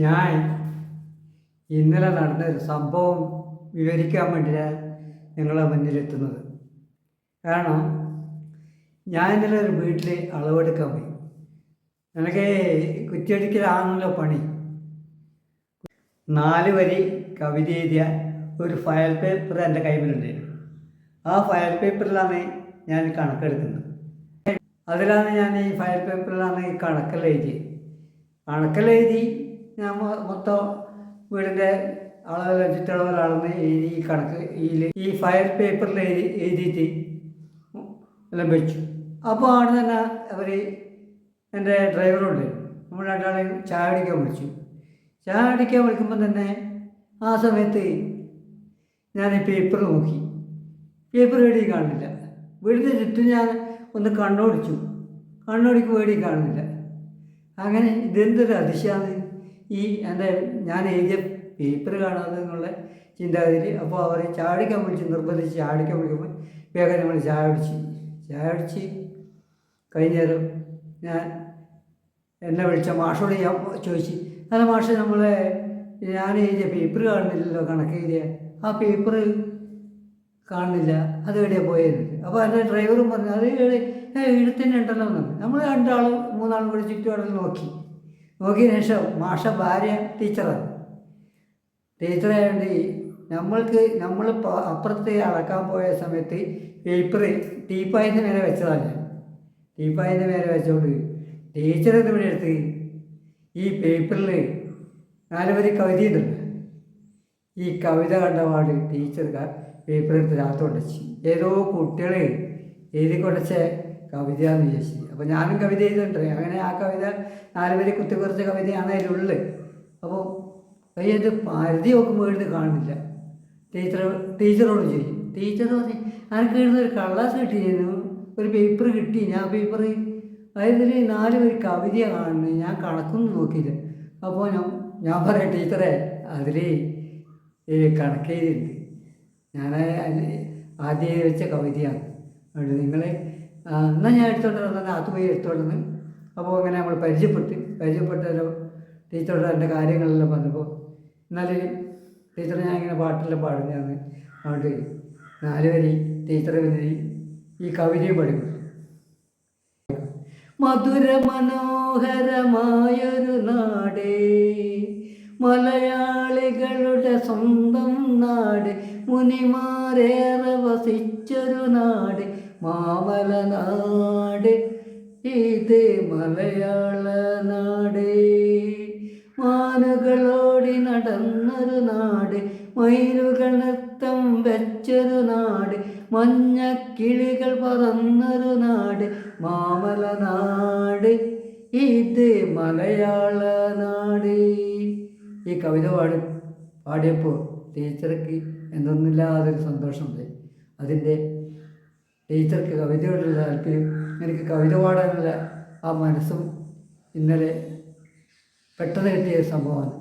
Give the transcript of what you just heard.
ഞാൻ ഇന്നലെ നടന്നൊരു സംഭവം വിവരിക്കാൻ വേണ്ടിയാണ് നിങ്ങളെ മുന്നിലെത്തുന്നത്. കാരണം ഞാൻ ഇന്നലെ ഒരു വീട്ടിൽ അളവെടുക്കാൻ പോയി. എനിക്ക് കുറ്റിയടിക്കലാണല്ലോ പണി. 4 വരി കവിത എഴുതിയ ഒരു ഫയൽ പേപ്പർ എൻ്റെ കൈമിലുണ്ടായിരുന്നു. ആ ഫയൽ പേപ്പറിലാണ് ഞാൻ കണക്കെടുക്കുന്നത്. അതിലാണ് ഞാൻ ഈ ഫയൽ പേപ്പറിലാണ് ഈ കണക്കെല്ലാം എഴുതി ഞാൻ മൊത്തം വീടിൻ്റെ അളവ് ചുറ്റളവിലാണെന്ന് എഴുതി ഈ ഫയൽ പേപ്പറിൽ എഴുതിയിട്ട് എല്ലാം വെച്ചു. അപ്പോൾ അവിടെ തന്നെ അവർ എൻ്റെ ഡ്രൈവറുണ്ട്, നമ്മൾ രണ്ടാളെയും ചായ അടിക്കാൻ വിളിക്കുമ്പോൾ തന്നെ ആ സമയത്ത് ഞാൻ ഈ പേപ്പർ നോക്കി. പേപ്പർ എവിടെയും കാണുന്നില്ല. വീടിൻ്റെ ചുറ്റും ഞാൻ ഒന്ന് കണ്ണോടിക്കുമ്പോൾ എവിടെയും കാണുന്നില്ല. അങ്ങനെ ഇതെന്തൊരു അതിശയമാണ് ഞാൻ എഴുതിയ പേപ്പർ കാണാതെ എന്നുള്ള ചിന്താഗതിയിൽ. അപ്പോൾ അവർ ചാടിക്കാൻ നിർബന്ധിച്ച് ചാടിക്കാൻ വിളിക്കുമ്പോൾ വേഗം നമ്മൾ ചായ അടിച്ച് കഴിഞ്ഞേരം എന്നെ വിളിച്ച മാഷോട് ഞാൻ ചോദിച്ചു, അല്ല മാഷ് ഞാൻ എഴുതിയ പേപ്പർ കാണുന്നില്ലല്ലോ, കണക്ക് എഴുതിയ ആ പേപ്പർ കാണുന്നില്ല, അത് എവിടെയാണ് പോയത്? അപ്പോൾ എൻ്റെ ഡ്രൈവറും പറഞ്ഞു അത് എഴുത്തന്നെ ഉണ്ടല്ലോ എന്ന്. നമ്മൾ 3 കൂടി ചുറ്റുപാടിൽ നോക്കിയതിന് ശേഷം മാഷ ഭാര്യ ടീച്ചറായതുകൊണ്ട് നമ്മൾ അപ്പുറത്ത് അളക്കാൻ പോയ സമയത്ത് പേപ്പർ ടീപ്പായിൻ്റെ മേലെ വെച്ചതാണ്. ടീപ്പായിൻ്റെ മേലെ വെച്ചുകൊണ്ട് ടീച്ചർ ഇവിടെ എടുത്ത് ഈ പേപ്പറിൽ 4 വരി കവിത ഉണ്ടല്ലോ, ഈ കവിത കണ്ടപാട് ടീച്ചർ പേപ്പർ എടുത്ത് രാത്രി ഏതോ കുട്ടികൾ എഴുതി കൊണ്ടച്ച കവിതയാണെന്ന് വിചാരിച്ചു. അപ്പോൾ ഞാനും കവിത എഴുതിയിട്ടുണ്ട്. അങ്ങനെ ആ കവിത 4 വരി കുത്തിക്കുറച്ച കവിതയാണ് അതിലുള്ളത്. അപ്പോൾ അതിൻ്റെ പരിധി നോക്കുമ്പോൾ എഴുതി കാണുന്നില്ല. ടീച്ചറോട് ചോദിച്ചു. ടീച്ചർ പറഞ്ഞു എനിക്ക് എഴുതുന്നൊരു കള്ളാസ് കിട്ടിയിരുന്നു, ഒരു പേപ്പർ കിട്ടി. ഞാൻ പേപ്പർ അതിൽ 4 വരി കവിതയാണ് കാണുന്നത്, ഞാൻ കണക്കൊന്നും നോക്കിയില്ല. അപ്പോൾ ഞാൻ പറയാം ടീച്ചറെ അതിൽ കണക്ക് എഴുതിയിട്ടുണ്ട്, ഞാൻ ആദ്യം വെച്ച കവിതയാണ്. അതുകൊണ്ട് നിങ്ങൾ എന്നാൽ ഞാൻ എടുത്തോണ്ടിരുന്ന അത് പോയി എടുത്തോണ്ടെന്ന്. അപ്പോൾ അങ്ങനെ നമ്മൾ പരിചയപ്പെട്ടല്ലോ. ടീച്ചറോട് എൻ്റെ കാര്യങ്ങളെല്ലാം പറഞ്ഞപ്പോൾ എന്നാൽ ടീച്ചറെ ഞാൻ ഇങ്ങനെ പാട്ടെല്ലാം പാടുന്നതാണ്. അതുകൊണ്ട് 4 വരി ടീച്ചറെ വന്ന് ഈ കവിതയും പഠിക്കും. മധുര മനോഹരമായൊരു നാട്, മലയാളികളുടെ സ്വന്തം നാട്, മുനിമാരേറെ വസിച്ചൊരു നാട്, മാമല നാട്, ഇത് മലയാള നാട്. മാനുകളോടി നടന്നൊരു നാട്, മയിലുകൾ നൃത്തം വെച്ചൊരു നാട്, മഞ്ഞക്കിളികൾ പറന്നൊരു നാട്, മാമല നാട്, ഇത് മലയാള നാട്. ഈ കവിത പാടിയപ്പോൾ ടീച്ചർക്ക് എന്തൊന്നുമില്ലാതൊരു സന്തോഷമുണ്ട്. അതിൻ്റെ ടീച്ചർക്ക് കവിതയോടുള്ള താല്പര്യം, എനിക്ക് കവിത പാടാനുള്ള ആ മനസ്സും ഇന്നലെ പെട്ടെന്ന് കിട്ടിയ സംഭവമാണ്.